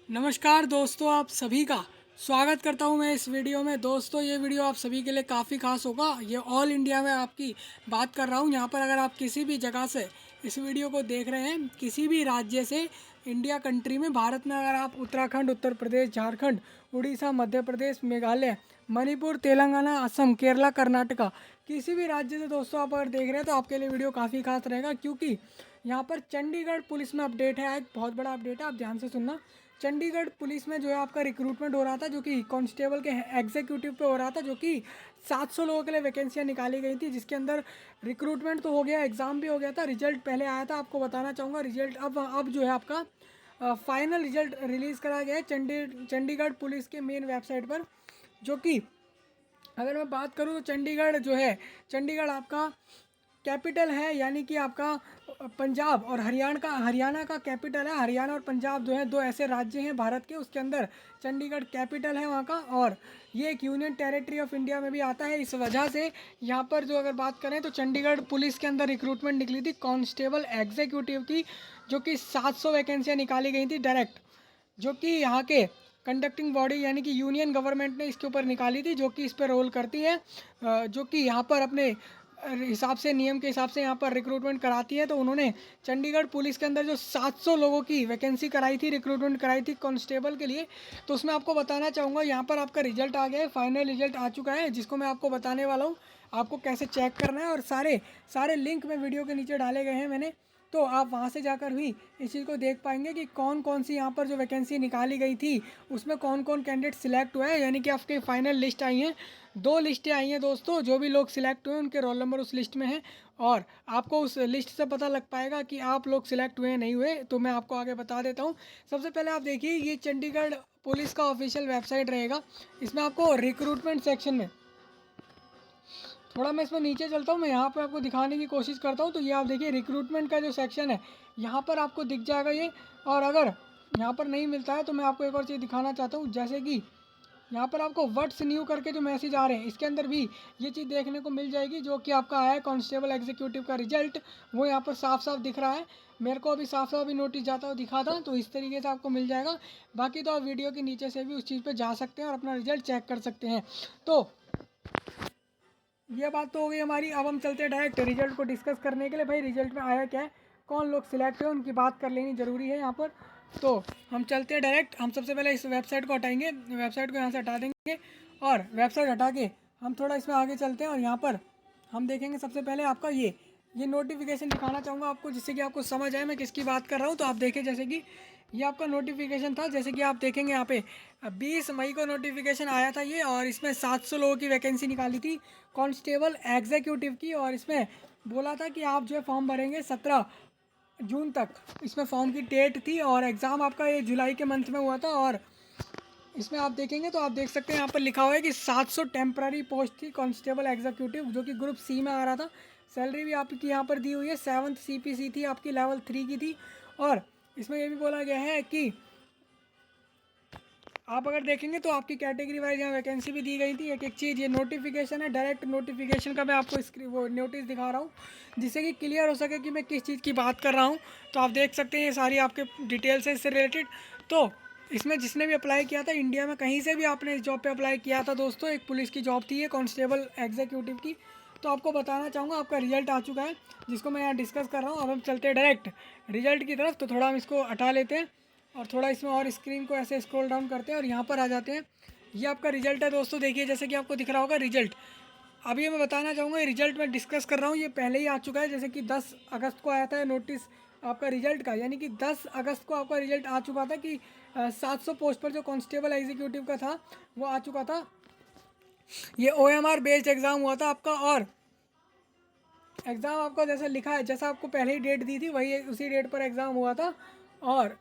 नमस्कार दोस्तों, आप सभी का स्वागत करता हूं मैं इस वीडियो में। दोस्तों, ये वीडियो आप सभी के लिए काफ़ी खास होगा। ये ऑल इंडिया में आपकी बात कर रहा हूं। यहाँ पर अगर आप किसी भी जगह से इस वीडियो को देख रहे हैं, किसी भी राज्य से, इंडिया कंट्री में, भारत में, अगर आप उत्तराखंड, उत्तर प्रदेश, झारखंड, उड़ीसा, मध्य प्रदेश, मेघालय, मणिपुर, तेलंगाना, असम, केरला, कर्नाटका, किसी भी राज्य से दोस्तों आप अगर देख रहे हैं तो आपके लिए वीडियो काफ़ी खास रहेगा, क्योंकि यहाँ पर चंडीगढ़ पुलिस में अपडेट है। एक बहुत बड़ा अपडेट है, आप ध्यान से सुनना। चंडीगढ़ पुलिस में जो है आपका रिक्रूटमेंट हो रहा था, जो कि कांस्टेबल के एग्जीक्यूटिव पे हो रहा था, जो कि 700 लोगों के लिए वैकेंसियां निकाली गई थी, जिसके अंदर रिक्रूटमेंट तो हो गया, एग्ज़ाम भी हो गया था, रिजल्ट पहले आया था। आपको बताना चाहूँगा रिजल्ट अब जो है आपका फाइनल रिजल्ट रिलीज़ करा गया है चंडीगढ़ पुलिस के मेन वेबसाइट पर। जो कि अगर मैं बात करूँ तो चंडीगढ़ जो है, चंडीगढ़ आपका कैपिटल है, यानी कि आपका पंजाब और हरियाणा का कैपिटल है। हरियाणा और पंजाब जो है दो ऐसे राज्य हैं भारत के, उसके अंदर चंडीगढ़ कैपिटल है वहाँ का, और ये एक यूनियन टेरिटरी ऑफ इंडिया में भी आता है। इस वजह से यहाँ पर जो अगर बात करें तो चंडीगढ़ पुलिस के अंदर रिक्रूटमेंट निकली थी कांस्टेबल एग्जीक्यूटिव की, जो कि 700 वैकेंसियाँ निकाली गई थी डायरेक्ट, जो कि यहाँ के कंडक्टिंग बॉडी यानी कि यूनियन गवर्नमेंट ने इसके ऊपर निकाली थी, जो कि इस पर रोल करती है, जो कि यहाँ पर अपने हिसाब से, नियम के हिसाब से यहाँ पर रिक्रूटमेंट कराती है। तो उन्होंने चंडीगढ़ पुलिस के अंदर जो 700 लोगों की वैकेंसी कराई थी, रिक्रूटमेंट कराई थी कांस्टेबल के लिए, तो उसमें आपको बताना चाहूँगा यहाँ पर आपका रिजल्ट आ गया है, फाइनल रिजल्ट आ चुका है, जिसको मैं आपको बताने वाला हूँ आपको कैसे चेक करना है। और सारे सारे लिंक में वीडियो के नीचे डाले गए हैं मैंने, तो आप वहाँ से जाकर भी इस चीज़ को देख पाएंगे कि कौन कौन सी यहाँ पर जो वैकेंसी निकाली गई थी उसमें कौन कौन कैंडिडेट सिलेक्ट हुए हैं। यानी कि आपके फाइनल लिस्ट आई हैं, दो लिस्टें आई हैं दोस्तों। जो भी लोग सिलेक्ट हुए उनके रोल नंबर उस लिस्ट में है, और आपको उस लिस्ट से पता लग पाएगा कि आप लोग सिलेक्ट हुए नहीं हुए। तो मैं आपको आगे बता देता हूँ। सबसे पहले आप देखिए, ये चंडीगढ़ पुलिस का ऑफिशियल वेबसाइट रहेगा। इसमें आपको रिक्रूटमेंट सेक्शन में, थोड़ा मैं इसमें नीचे चलता हूँ, मैं यहाँ पे आपको दिखाने की कोशिश करता हूँ। तो ये आप देखिए रिक्रूटमेंट का जो सेक्शन है, यहाँ पर आपको दिख जाएगा ये। और अगर यहाँ पर नहीं मिलता है तो मैं आपको एक और चीज़ दिखाना चाहता हूँ, जैसे कि यहाँ पर आपको व्हाट्स न्यू करके जो मैसेज आ रहे हैं, इसके अंदर भी ये चीज़ देखने को मिल जाएगी, जो कि आपका आया है कांस्टेबल एग्जीक्यूटिव का रिजल्ट, वो यहाँ पर साफ साफ दिख रहा है। मेरे को अभी साफ साफ अभी नोटिस जाता हुआ दिखा था, तो इस तरीके से आपको मिल जाएगा। बाकी तो आप वीडियो के नीचे से भी उस चीज़ पर जा सकते हैं और अपना रिजल्ट चेक कर सकते हैं। तो ये बात तो हो गई हमारी। अब हम चलते हैं डायरेक्ट रिजल्ट को डिस्कस करने के लिए। भाई रिजल्ट में आया क्या है, कौन लोग सिलेक्ट हुए, उनकी बात कर लेनी ज़रूरी है यहाँ पर। तो हम चलते हैं डायरेक्ट। हम सबसे पहले इस वेबसाइट को हटाएंगे, वेबसाइट को यहाँ से हटा देंगे, और वेबसाइट हटा के हम थोड़ा इसमें आगे चलते हैं। और यहाँ पर हम देखेंगे सबसे पहले आपका ये नोटिफिकेशन दिखाना चाहूँगा आपको, जिससे कि आपको समझ आए मैं किसकी बात कर रहा हूँ। तो आप देखें, जैसे कि ये आपका नोटिफिकेशन था, जैसे कि आप देखेंगे यहाँ पे 20 मई को नोटिफिकेशन आया था ये, और इसमें 700 लोगों की वैकेंसी निकाली थी कांस्टेबल एग्जीक्यूटिव की। और इसमें बोला था कि आप जो है फॉर्म भरेंगे 17 जून तक, इसमें फॉर्म की डेट थी, और एग्ज़ाम आपका ये जुलाई के मंथ में हुआ था। और इसमें आप देखेंगे तो आप देख सकते हैं यहाँ पर लिखा हुआ है कि 700 टेम्पररी पोस्ट थी कांस्टेबल एग्जीक्यूटिव, जो कि ग्रुप सी में आ रहा था। सैलरी भी आपकी यहाँ पर दी हुई है, 7th CPC थी आपकी, लेवल 3 की थी। और इसमें ये भी बोला गया है कि आप अगर देखेंगे तो आपकी कैटेगरी वाइज यहाँ वैकेंसी भी दी गई थी। एक एक चीज़, ये नोटिफिकेशन है, डायरेक्ट नोटिफिकेशन का मैं आपको वो नोटिस दिखा रहा हूँ, जिससे कि क्लियर हो सके कि मैं किस चीज़ की बात कर रहा हूँ। तो आप देख सकते हैं ये सारी आपके डिटेल्स हैं इससे रिलेटेड। तो इसमें जिसने भी अप्लाई किया था इंडिया में कहीं से भी, आपने इस जॉब पे अप्लाई किया था दोस्तों, एक पुलिस की जॉब थी ये कांस्टेबल एग्जीक्यूटिव की। तो आपको बताना चाहूँगा आपका रिजल्ट आ चुका है, जिसको मैं यहाँ डिस्कस कर रहा हूँ। अब हम चलते हैं डायरेक्ट रिजल्ट की तरफ। तो थोड़ा हम इसको हटा लेते हैं, और थोड़ा इसमें और स्क्रीन को ऐसे स्क्रॉल डाउन करते हैं, और यहाँ पर आ जाते हैं। ये आपका रिजल्ट है दोस्तों, देखिए जैसे कि आपको दिख रहा होगा रिजल्ट। अभी मैं बताना चाहूँगा, ये रिजल्ट मैं डिस्कस कर रहा हूँ, ये पहले ही आ चुका है। जैसे कि 10 अगस्त को आया था नोटिस आपका रिजल्ट का, यानी कि 10 अगस्त को आपका रिजल्ट आ चुका था कि 700 पोस्ट पर जो कांस्टेबल एग्जीक्यूटिव का था वो आ चुका था। ये OMR बेस्ड एग्ज़ाम हुआ था आपका, और एग्ज़ाम आपका जैसा लिखा है, जैसा आपको पहले ही डेट दी थी वही उसी डेट पर एग्ज़ाम हुआ था। और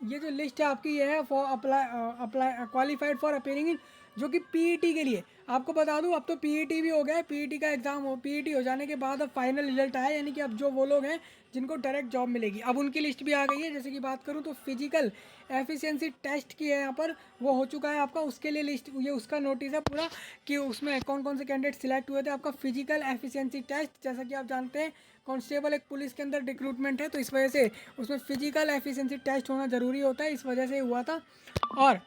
ये जो लिस्ट है आपकी, ये है for apply qualified for appearing in, जो कि PET के लिए। आपको बता दूं, अब तो PET भी हो गया है। PET का एग्ज़ाम PET हो जाने के बाद अब फाइनल रिजल्ट आया, यानी कि अब जो वो लोग हैं जिनको डायरेक्ट जॉब मिलेगी, अब उनकी लिस्ट भी आ गई है। जैसे कि बात करूं तो फिजिकल एफिशिएंसी टेस्ट की है यहाँ पर, वो हो चुका है आपका, उसके लिए लिस्ट, ये उसका नोटिस है पूरा कि उसमें कौन कौन से कैंडिडेट सिलेक्ट हुए थे। आपका फिजिकल एफिशिएंसी टेस्ट, जैसा कि आप जानते हैं कांस्टेबल एक पुलिस के अंदर रिक्रूटमेंट है, तो इस वजह से उसमें फिजिकल एफिशिएंसी टेस्ट होना ज़रूरी होता है, इस वजह से हुआ था। और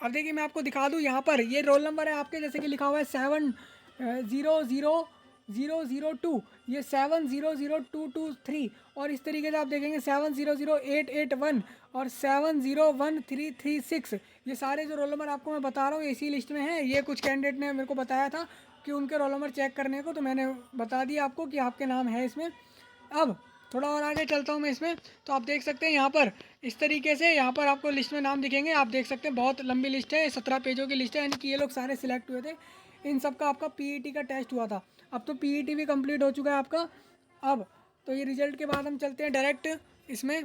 अब देखिए मैं आपको दिखा दूँ, यहाँ पर ये रोल नंबर है आपके, जैसे कि लिखा हुआ है 7000002, ये 7000223, और इस तरीके से आप देखेंगे 7000881 और 701336। ये सारे जो रोल नंबर आपको मैं बता रहा हूँ इसी लिस्ट में है। ये कुछ कैंडिडेट ने मेरे को बताया था कि उनके रोल नंबर चेक करने को, तो मैंने बता दिया आपको कि आपके नाम है इसमें। अब थोड़ा और आगे चलता हूँ मैं इसमें, तो आप देख सकते हैं यहाँ पर इस तरीके से यहाँ पर आपको लिस्ट में नाम दिखेंगे। आप देख सकते हैं बहुत लंबी लिस्ट है, 17 पेजों की लिस्ट है, यानी कि ये लोग सारे सिलेक्ट हुए थे। इन सब का आपका पीईटी का टेस्ट हुआ था। अब तो पीईटी भी कंप्लीट हो चुका है आपका। अब तो ये रिजल्ट के बाद हम चलते हैं डायरेक्ट इसमें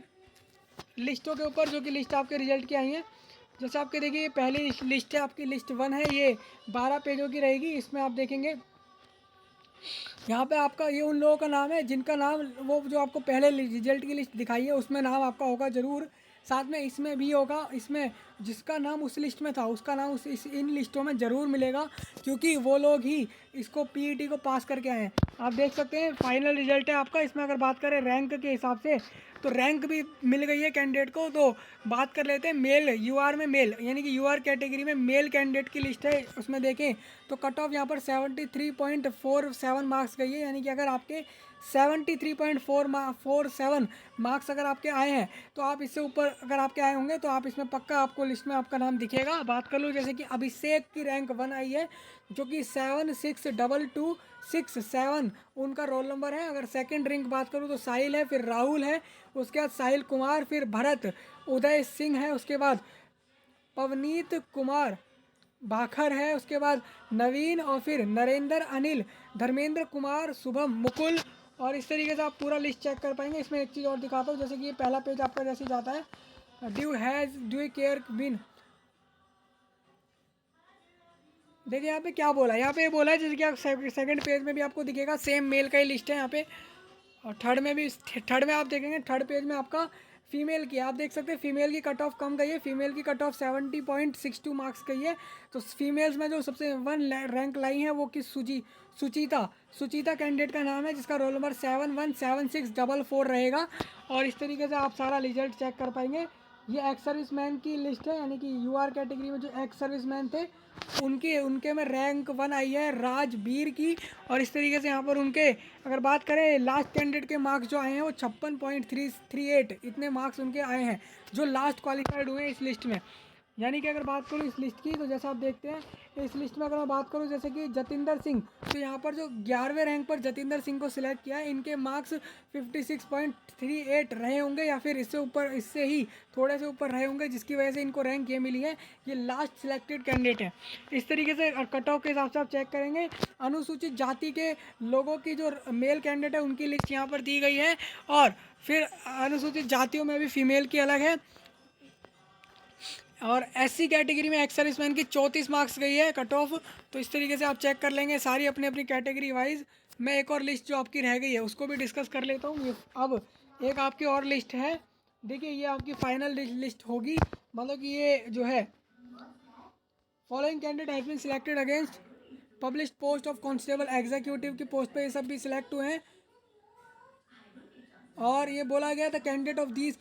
लिस्टों के ऊपर, जो कि लिस्ट आपके रिजल्ट की आई है। जैसे आपके देखिए ये पहली लिस्ट है आपकी, लिस्ट 1 है, ये 12 पेजों की रहेगी। इसमें आप देखेंगे यहाँ पे आपका ये उन लोगों का नाम है जिनका नाम वो जो आपको पहले रिजल्ट की लिस्ट दिखाई है उसमें नाम आपका होगा ज़रूर। साथ में इसमें भी होगा, इसमें जिसका नाम उस लिस्ट में था उसका नाम इन लिस्टों में ज़रूर मिलेगा, क्योंकि वो लोग ही इसको पीईटी को पास करके आए हैं। आप देख सकते हैं फाइनल रिजल्ट है आपका। इसमें अगर बात करें रैंक के हिसाब से, तो रैंक भी मिल गई है कैंडिडेट को। तो बात कर लेते हैं मेल, यूआर में मेल, यानी कि यूआर कैटेगरी में मेल कैंडिडेट की लिस्ट है। उसमें देखें तो कट ऑफ यहाँ पर 73.47 मार्क्स गई है, यानी कि अगर आपके 73.47 मार्क्स अगर आपके आए हैं, तो आप इससे ऊपर अगर आपके आए होंगे तो आप इसमें पक्का आपको लिस्ट में आपका नाम दिखेगा। बात कर लूँ जैसे कि अभिषेक की रैंक 1 आई है, जो कि 7622267 उनका रोल नंबर है। अगर सेकंड रैंक बात करूँ तो साहिल है, फिर राहुल है, उसके बाद साहिल कुमार, फिर भरत, उदय सिंह है, उसके बाद पवनीत कुमार भाखर है, उसके बाद नवीन, और फिर नरेंद्र, अनिल, धर्मेंद्र कुमार, शुभम, मुकुल। और इस तरीके से आप पूरा लिस्ट चेक कर पाएंगे। इसमें एक चीज़ और दिखाता हूँ, जैसे कि ये पहला पेज आपका जैसे जाता है, डू यू केयर विन। देखिए यहाँ पे क्या बोला है, यहाँ पे ये बोला है जैसे कि आप सेकंड पेज में भी आपको दिखेगा सेम मेल का ही लिस्ट है यहाँ पे। और थर्ड में भी, थर्ड में आप देखेंगे थर्ड पेज में आपका फीमेल की, आप देख सकते हैं फीमेल की कट ऑफ कम गई है। फीमेल की कट ऑफ 70.62 मार्क्स गई है। तो फीमेल्स में जो सबसे 1 रैंक लाई है वो कि सुचिता सुचिता कैंडिडेट का नाम है, जिसका रोल नंबर 717644 रहेगा। और इस तरीके से आप सारा रिजल्ट चेक कर पाएंगे। ये एक्स सर्विसमैन की लिस्ट है, यानी कि यूआर कैटेगरी में जो एक्स सर्विसमैन थे उनके में रैंक 1 आई है राजवीर की। और इस तरीके से यहाँ पर उनके अगर बात करें लास्ट कैंडिडेट के मार्क्स जो आए हैं वो 56.338 इतने मार्क्स उनके आए हैं, जो लास्ट क्वालिफाइड हुए इस लिस्ट में। यानी कि अगर बात करूँ इस लिस्ट की, तो जैसा आप देखते हैं इस लिस्ट में अगर मैं बात करूँ जैसे कि जतिंदर सिंह, तो यहाँ पर जो 11वें रैंक पर जतिंदर सिंह को सिलेक्ट किया है, इनके मार्क्स 56.38 रहे होंगे, या फिर इससे ऊपर, इससे ही थोड़े से ऊपर रहे होंगे, जिसकी वजह से इनको रैंक ये मिली है। ये लास्ट सिलेक्टेड कैंडिडेट है। इस तरीके से कट ऑफ के हिसाब से आप चेक करेंगे। अनुसूचित जाति के लोगों की जो मेल कैंडिडेट है उनकी लिस्ट यहाँ पर दी गई है, और फिर अनुसूचित जातियों में भी फीमेल की अलग है। और एससी कैटेगरी में एक्स सर्विसमैन की 34 मार्क्स गई है कट ऑफ। तो इस तरीके से आप चेक कर लेंगे सारी अपनी अपनी कैटेगरी वाइज। मैं एक और लिस्ट जो आपकी रह गई है उसको भी डिस्कस कर लेता हूँ। अब एक आपकी और लिस्ट है, देखिए ये आपकी फाइनल लिस्ट होगी, मतलब कि ये जो है following candidate has been selected against published post of constable executive की पोस्ट पे ये सब भी सिलेक्ट हुए हैं। और ये बोला गया था candidate of these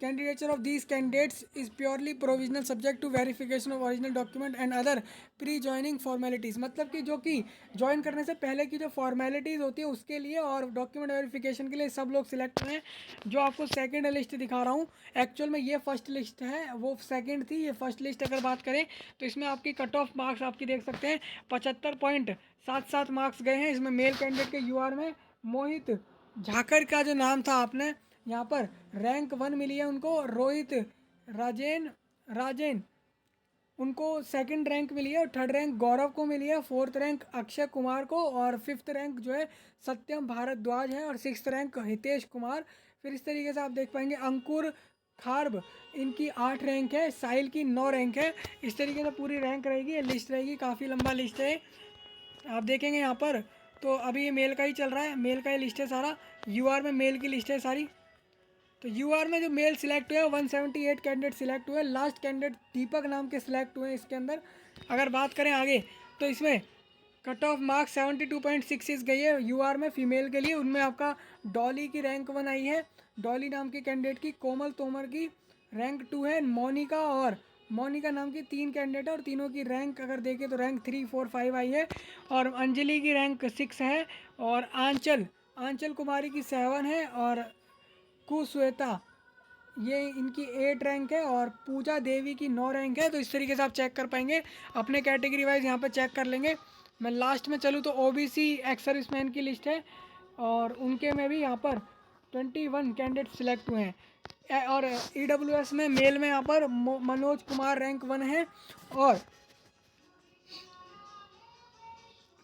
candidature of these candidates is purely provisional subject to verification of original document and other pre-joining formalities। मतलब कि जो कि ज्वाइन करने से पहले की जो फॉर्मेलिटीज़ होती है उसके लिए और डॉक्यूमेंट वेरिफिकेशन के लिए सब लोग सिलेक्ट हुए हैं। जो आपको सेकंड लिस्ट दिखा रहा हूँ, एक्चुअल में ये फर्स्ट लिस्ट है, वो सेकंड थी, ये फर्स्ट लिस्ट अगर बात करें तो इसमें आपकी कट ऑफ मार्क्स आपकी देख सकते हैं 75.77 मार्क्स गए हैं। इसमें मेल कैंडिडेट के यूआर में मोहित झाकर का जो नाम था आपने यहाँ पर रैंक 1 मिली है उनको। रोहित राजेन उनको सेकंड रैंक मिली है, और थर्ड रैंक गौरव को मिली है, फोर्थ रैंक अक्षय कुमार को, और फिफ्थ रैंक जो है सत्यम भारद्वाज है, और सिक्स्थ रैंक हितेश कुमार। फिर इस तरीके से आप देख पाएंगे अंकुर खार्ब, इनकी 8 रैंक है, साहिल की 9 रैंक है। इस तरीके से पूरी रैंक रहेगी, ये लिस्ट रहेगी, काफ़ी लंबा लिस्ट है आप देखेंगे यहाँ पर। तो अभी ये मेल का ही चल रहा है, मेल का ही लिस्ट है सारा, यूआर में मेल की लिस्ट है सारी। तो यूआर में जो मेल सिलेक्ट हुए 178 कैंडिडेट सिलेक्ट हुए, लास्ट कैंडिडेट दीपक नाम के सिलेक्ट हुए इसके अंदर। अगर बात करें आगे तो इसमें कट ऑफ मार्क 72.66 गई है यूआर में फीमेल के लिए। उनमें आपका डॉली की रैंक 1 आई है, डॉली नाम की कैंडिडेट की। कोमल तोमर की रैंक 2 है। मोनिका नाम की 3 कैंडिडेट है और तीनों की रैंक अगर देखें तो रैंक 3, 4, 5 आई है। और अंजलि की रैंक 6 है। और आंचल कुमारी की 7 है। और कुश्वेता ये इनकी 8 रैंक है। और पूजा देवी की 9 रैंक है। तो इस तरीके से आप चेक कर पाएंगे, अपने कैटेगरी वाइज यहाँ पर चेक कर लेंगे। मैं लास्ट में चलूँ तो ओबीसी एक्स सर्विसमैन की लिस्ट है और उनके में भी यहाँ पर 21 कैंडिडेट सिलेक्ट हुए हैं। और ईडब्ल्यूएस में मेल में यहाँ पर मनोज कुमार रैंक 1 है और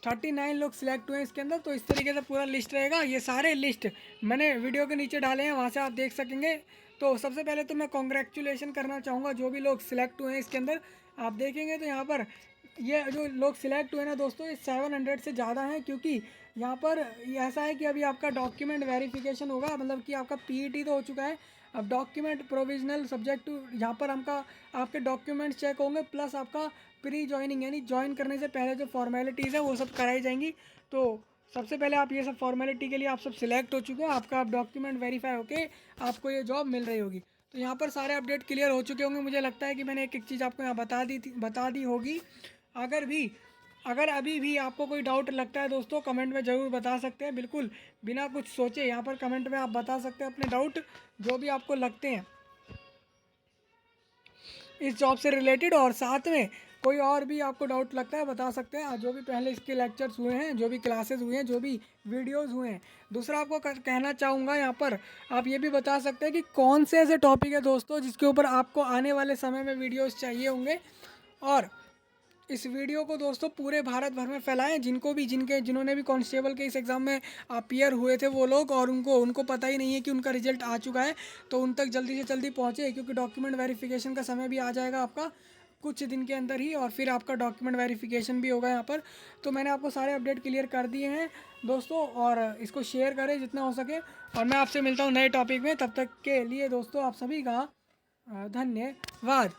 39 लोग सिलेक्ट हुए इसके अंदर। तो इस तरीके से पूरा लिस्ट रहेगा। ये सारे लिस्ट मैंने वीडियो के नीचे डाले हैं, वहाँ से आप देख सकेंगे। तो सबसे पहले तो मैं कॉन्ग्रेचुलेशन करना चाहूँगा जो भी लोग सिलेक्ट हुए हैं इसके अंदर। आप देखेंगे तो यहाँ पर ये जो लोग सिलेक्ट हुए ना दोस्तों, ये 700 से ज़्यादा हैं। क्योंकि यहाँ पर ऐसा है कि अभी आपका डॉक्यूमेंट वेरिफिकेशन होगा, मतलब कि आपका पीईटी तो हो चुका है, अब डॉक्यूमेंट प्रोविजनल सब्जेक्ट टू यहाँ पर आपके डॉक्यूमेंट्स चेक होंगे, प्लस आपका प्री ज्वाइनिंग यानी ज्वाइन करने से पहले जो फॉर्मेलिटीज़ है वो सब कराई जाएंगी। तो सबसे पहले आप ये सब फॉर्मेलिटी के लिए आप सब सिलेक्ट हो चुके हैं, आपका आप डॉक्यूमेंट वेरीफाई होके आपको ये जॉब मिल रही होगी। तो यहाँ पर सारे अपडेट क्लियर हो चुके होंगे। मुझे लगता है कि मैंने एक एक चीज़ आपको यहाँ बता दी होगी। अगर अभी भी आपको कोई डाउट लगता है दोस्तों, कमेंट में ज़रूर बता सकते हैं, बिल्कुल बिना कुछ सोचे यहाँ पर कमेंट में आप बता सकते हैं अपने डाउट जो भी आपको लगते हैं इस जॉब से रिलेटेड। और साथ में कोई और भी आपको डाउट लगता है बता सकते हैं, जो भी पहले इसके लेक्चर्स हुए हैं, जो भी क्लासेस हुए हैं, जो भी वीडियोस हुए हैं। दूसरा आपको कहना चाहूँगा यहाँ पर आप ये भी बता सकते हैं कि कौन से ऐसे टॉपिक है दोस्तों जिसके ऊपर आपको आने वाले समय में वीडियोस चाहिए होंगे। और इस वीडियो को दोस्तों पूरे भारत भर में फैलाएं, जिन्होंने भी कांस्टेबल के इस एग्ज़ाम में अपीयर हुए थे वो लोग, और उनको पता ही नहीं है कि उनका रिजल्ट आ चुका है, तो उन तक जल्दी से जल्दी पहुँचे। क्योंकि डॉक्यूमेंट वेरिफिकेशन का समय भी आ जाएगा आपका कुछ दिन के अंदर ही, और फिर आपका डॉक्यूमेंट वेरिफिकेशन भी होगा यहाँ पर। तो मैंने आपको सारे अपडेट क्लियर कर दिए हैं दोस्तों, और इसको शेयर करें जितना हो सके। और मैं आपसे मिलता हूँ नए टॉपिक में, तब तक के लिए दोस्तों आप सभी का धन्यवाद।